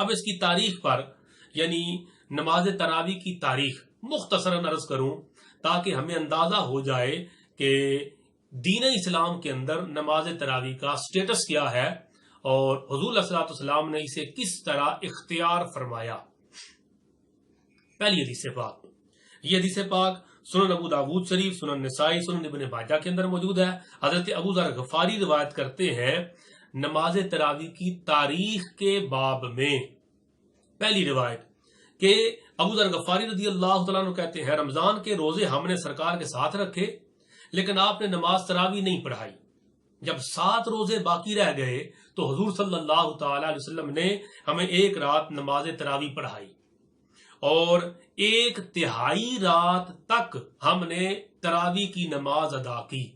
اب اس کی تاریخ پر یعنی نماز تراویح کی تاریخ مختصراً عرض کروں تاکہ ہمیں اندازہ ہو جائے کہ دین اسلام کے اندر نماز تراویح کا سٹیٹس کیا ہے اور حضور صلی اللہ علیہ وسلم نے اسے کس طرح اختیار فرمایا۔ پہلی حدیث پاک، یہ حدیث پاک سنن ابو داود شریف، سنن نسائی، سنن ابن ماجہ کے اندر موجود ہے۔ حضرت ابو ذر غفاری روایت کرتے ہیں نماز تراویح کی تاریخ کے باب میں پہلی روایت کہ ابو ذر غفاری رضی اللہ تعالیٰ عنہ کہتے ہیں رمضان کے روزے ہم نے سرکار کے ساتھ رکھے لیکن آپ نے نماز تراویح نہیں پڑھائی۔ جب 7 روزے باقی رہ گئے تو حضور صلی اللہ تعالی علیہ وسلم نے ہمیں ایک رات نماز تراویح پڑھائی اور 1/3 رات تک ہم نے تراویح کی نماز ادا کی۔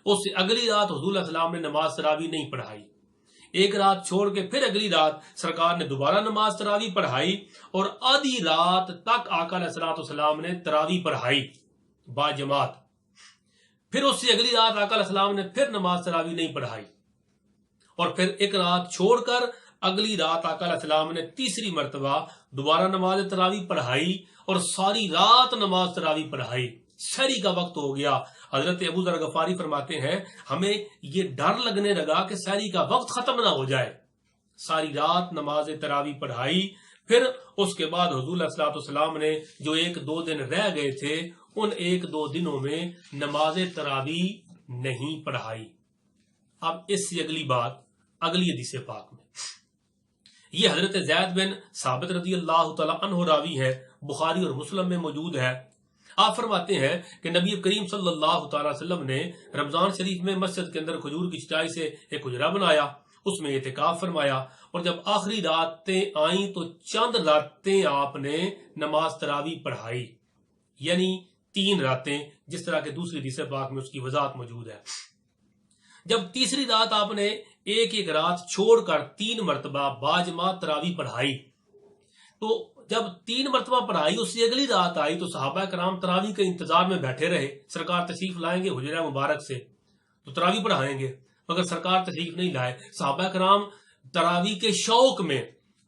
اس سے اگلی رات حضور علیہ السلام نے نماز تراویح نہیں پڑھائی۔ ایک رات چھوڑ کے پھر اگلی رات سرکار نے دوبارہ نماز تراویح پڑھائی اور آدھی رات تک آقا علیہ السلام نے تراویح پڑھائی با جماعت۔ پھر اس سے اگلی رات آقا علیہ السلام نے پھر نماز تراویح نہیں پڑھائی اور پھر ایک رات چھوڑ کر اگلی رات آقا علیہ السلام نے تیسری مرتبہ دوبارہ نماز تراویح پڑھائی اور ساری رات نماز تراویح پڑھائی۔ سحری کا وقت ہو گیا۔ حضرت ابو ذر غفاری فرماتے ہیں ہمیں یہ ڈر لگنے لگا کہ سحری کا وقت ختم نہ ہو جائے۔ ساری رات نماز تراویح پڑھائی، پھر اس کے بعد حضور علیہ السلام نے جو 1-2 دن رہ گئے تھے ان 1-2 دنوں میں نماز تراویح نہیں پڑھائی۔ اب اس سے اگلی بات اگلی حدیث پاک میں، یہ حضرت زید بن ثابت رضی اللہ تعالی عنہ راوی ہے، بخاری اور مسلم میں موجود ہے۔ آپ فرماتے ہیں کہ نبی کریم صلی اللہ تعالی وسلم نے رمضان شریف میں مسجد کے اندر کھجور کی چٹائی سے ایک حجرہ بنایا، اس میں اعتکاف فرمایا اور جب آخری راتیں آئیں تو چند راتیں آپ نے نماز تراویح پڑھائی، یعنی 3 راتیں، جس طرح کہ دوسری حدیث پاک میں اس کی وضاحت موجود ہے۔ جب تیسری رات آپ نے ایک رات چھوڑ کر 3 مرتبہ باجماعت تراویح پڑھائی تو جب 3 مرتبہ پڑھائی اس سے اگلی رات آئی تو صحابہ کرام تراویح کے انتظار میں بیٹھے رہے، سرکار تشریف لائیں گے حجرہ مبارک سے تو تراویح پڑھائیں گے، مگر سرکار تشریف نہیں لائے۔ صحابہ کرام تراویح کے شوق میں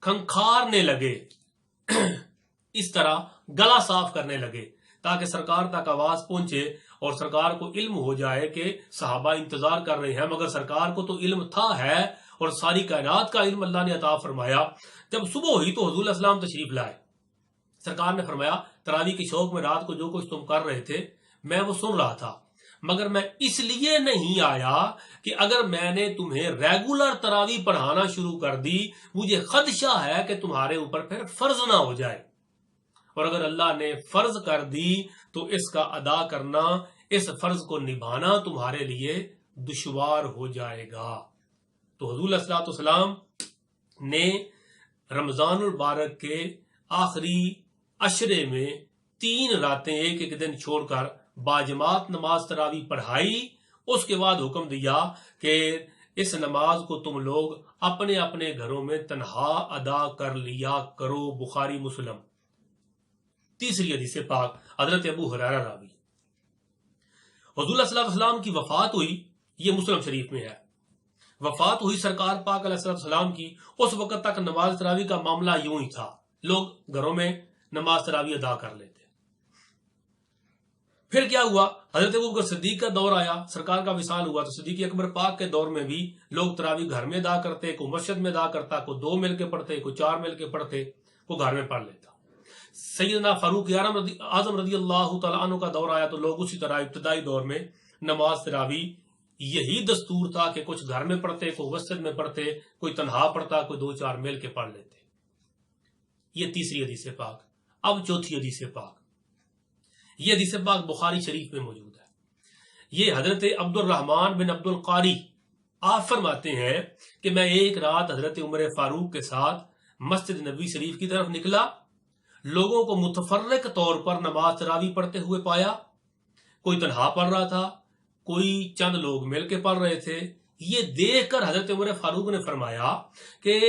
کھنکھارنے لگے، اس طرح گلا صاف کرنے لگے تاکہ سرکار تک آواز پہنچے اور سرکار کو علم ہو جائے کہ صحابہ انتظار کر رہے ہیں، مگر سرکار کو تو علم تھا ہے اور ساری کائنات کا علم اللہ نے عطا فرمایا۔ جب صبح ہوئی تو حضور علیہ السلام تشریف لائے، سرکار نے فرمایا تراویح کے شوق میں رات کو جو کچھ تم کر رہے تھے میں وہ سن رہا تھا، مگر میں اس لیے نہیں آیا کہ اگر میں نے تمہیں ریگولر تراویح پڑھانا شروع کر دی مجھے خدشہ ہے کہ تمہارے اوپر پھر فرض نہ ہو جائے، اور اگر اللہ نے فرض کر دی تو اس کا ادا کرنا، اس فرض کو نبھانا تمہارے لیے دشوار ہو جائے گا۔ تو حضور علیہ السلام نے رمضان المبارک کے آخری عشرے میں 3 راتیں ایک دن چھوڑ کر باجماعت نماز تراویح پڑھائی۔ اس کے بعد حکم دیا کہ اس نماز کو تم لوگ اپنے اپنے گھروں میں تنہا ادا کر لیا کرو، بخاری مسلم۔ تیسری حدیث پاک حضرت ابو ہریرہ راوی، حضور صلی اللہ علیہ وسلم کی وفات ہوئی، یہ مسلم شریف میں ہے، وفات ہوئی سرکار پاک علیہ السلام کی، اس وقت تک نماز تراویح کا معاملہ یوں ہی تھا، لوگ گھروں میں نماز تراویح ادا کر لیتے۔ پھر کیا ہوا، حضرت ابوبکر صدیق کا دور آیا، سرکار کا وصال ہوا تو صدیق اکبر پاک کے دور میں بھی لوگ تراویح گھر میں ادا کرتے، کوئی مسجد میں ادا کرتا، کوئی 2 مل کے پڑھتے، کوئی 4 مل کے پڑھتے، کوئی گھر میں پڑھ لیتا۔ سیدنا فاروق اعظم رضی اللہ تعالیٰ عنہ کا دور آیا تو لوگ اسی طرح ابتدائی دور میں نماز تراویح یہی دستور تھا کہ کچھ گھر میں پڑھتے، کوئی مسجد میں پڑھتے، کوئی تنہا پڑھتا، کوئی 2-4 مل کے پڑھ لیتے۔ یہ تیسری حدیث پاک۔ اب چوتھی حدیث پاک، یہ حدیث پاک بخاری شریف میں موجود ہے۔ یہ حضرت عبد الرحمن بن عبد القاری آپ فرماتے ہیں کہ میں ایک رات حضرت عمر فاروق کے ساتھ مسجد نبوی شریف کی طرف نکلا، لوگوں کو متفرق طور پر نماز تراویح پڑھتے ہوئے پایا، کوئی تنہا پڑھ رہا تھا، کوئی چند لوگ مل کے پڑھ رہے تھے۔ یہ دیکھ کر حضرت عمر فاروق نے فرمایا کہ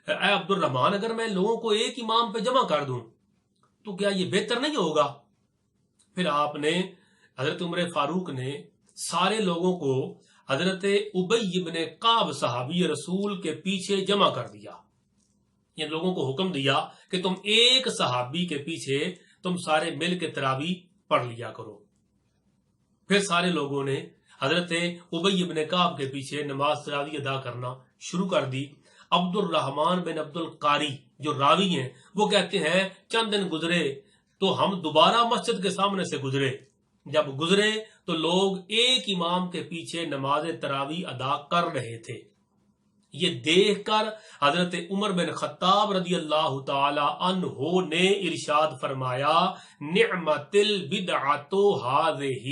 اے عبد الرحمن، اگر میں لوگوں کو ایک امام پہ جمع کر دوں تو کیا یہ بہتر نہیں ہوگا؟ پھر آپ نے حضرت عمر فاروق نے سارے لوگوں کو حضرت ابی بن کعب صحابی رسول کے پیچھے جمع کر دیا یہ لوگوں کو حکم دیا کہ تم ایک صحابی کے پیچھے تم سارے مل کے تراوی پڑھ لیا کرو. پھر سارے لوگوں نے حضرت ابی بن کعب کے پیچھے نماز تراوی ادا کرنا شروع کر دی. عبد الرحمن بن عبد القاری جو راوی ہیں وہ کہتے ہیں چند دن گزرے تو ہم دوبارہ مسجد کے سامنے سے گزرے. جب گزرے تو لوگ ایک امام کے پیچھے نماز تراوی ادا کر رہے تھے. یہ دیکھ کر حضرت عمر بن خطاب رضی اللہ تعالی عنہ نے ارشاد فرمایا نعمت البدعۃ ھذہ،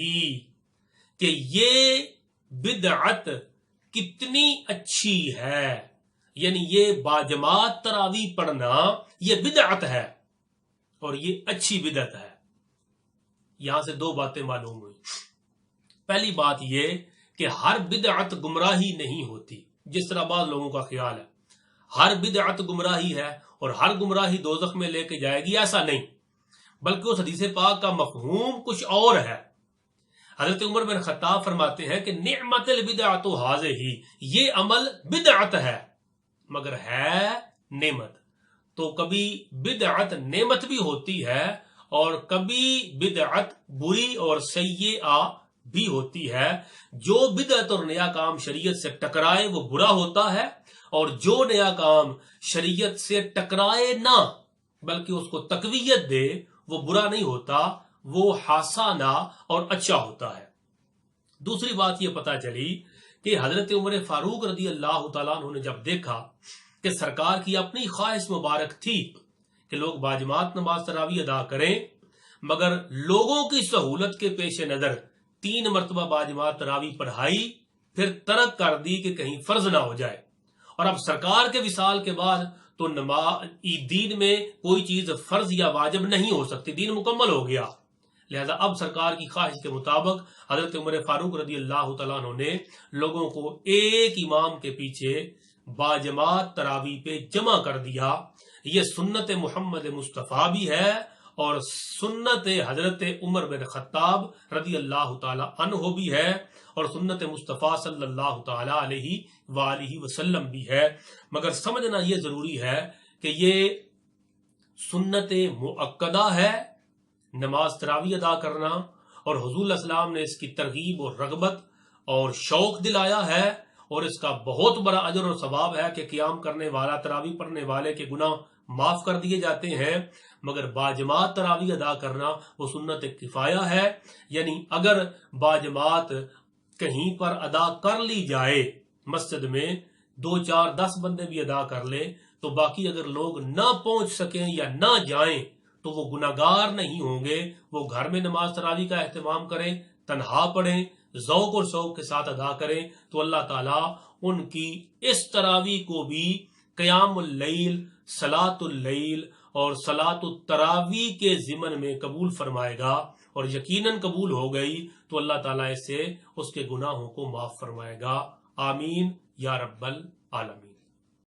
کہ یہ بدعت کتنی اچھی ہے، یعنی یہ باجماعت تراوی پڑھنا یہ بدعت ہے اور یہ اچھی بدعت ہے. یہاں سے دو باتیں معلوم ہوئی. پہلی بات یہ کہ ہر بدعت گمراہی نہیں ہوتی جس طرح بعض لوگوں کا خیال ہے. ہر بدعت گمراہی ہے اور ہر گمراہی دوزخ میں لے کے جائے گی، ایسا نہیں، بلکہ اس حدیث پاک کا مفہوم کچھ اور ہے. حضرت عمر بن خطاب فرماتے ہیں کہ نعمت البدعۃ ھذہ، یہ عمل بدعت ہے مگر ہے نعمت. تو کبھی بدعت نعمت بھی ہوتی ہے اور کبھی بدعت بری اور سیئہ بھی ہوتی ہے. جو بدعت اور نیا کام شریعت سے ٹکرائے وہ برا ہوتا ہے، اور جو نیا کام شریعت سے ٹکرائے نہ بلکہ اس کو تقویت دے وہ برا نہیں ہوتا، وہ حسنہ اور اچھا ہوتا ہے. دوسری بات یہ پتہ چلی کہ حضرت عمر فاروق رضی اللہ تعالیٰ عنہ نے جب دیکھا کہ سرکار کی اپنی خواہش مبارک تھی کہ لوگ باجماعت نماز تراوی ادا کریں، مگر لوگوں کی سہولت کے پیش نظر 3 مرتبہ باجماعت تراوی پڑھائی، پھر ترک کر دی کہ کہیں فرض نہ ہو جائے. اور اب سرکار کے وصال کے بعد تو دین میں کوئی چیز فرض یا واجب نہیں ہو سکتی، دین مکمل ہو گیا. لہذا اب سرکار کی خواہش کے مطابق حضرت عمر فاروق رضی اللہ تعالیٰ عنہ نے لوگوں کو ایک امام کے پیچھے باجماعت تراوی پہ جمع کر دیا. یہ سنت محمد مصطفیٰ بھی ہے اور سنت حضرت عمر بن خطاب رضی اللہ تعالی عنہ بھی ہے اور سنت مصطفیٰ صلی اللہ تعالی علیہ وآلہ وسلم بھی ہے. مگر سمجھنا یہ ضروری ہے کہ یہ سنت مؤکدہ ہے نماز تراوی ادا کرنا، اور حضور علیہ السلام نے اس کی ترغیب اور رغبت اور شوق دلایا ہے، اور اس کا بہت بڑا اجر اور ثواب ہے کہ قیام کرنے والا تراوی پڑھنے والے کے گناہ معاف کر دیے جاتے ہیں. مگر باجماعت تراوی ادا کرنا وہ سنت کفایہ ہے، یعنی اگر باجماعت کہیں پر ادا کر لی جائے، مسجد میں 2 4 10 بندے بھی ادا کر لیں، تو باقی اگر لوگ نہ پہنچ سکیں یا نہ جائیں تو وہ گناہگار نہیں ہوں گے. وہ گھر میں نماز تراوی کا اہتمام کریں، تنہا پڑھیں، ذوق اور شوق کے ساتھ ادا کریں، تو اللہ تعالیٰ ان کی اس تراوی کو بھی قیام اللیل، صلاۃ اللیل اور صلاۃ التراوی کے ضمن میں قبول فرمائے گا، اور یقیناً قبول ہو گئی تو اللہ تعالیٰ اس سے اس کے گناہوں کو معاف فرمائے گا. آمین یا رب العالمین.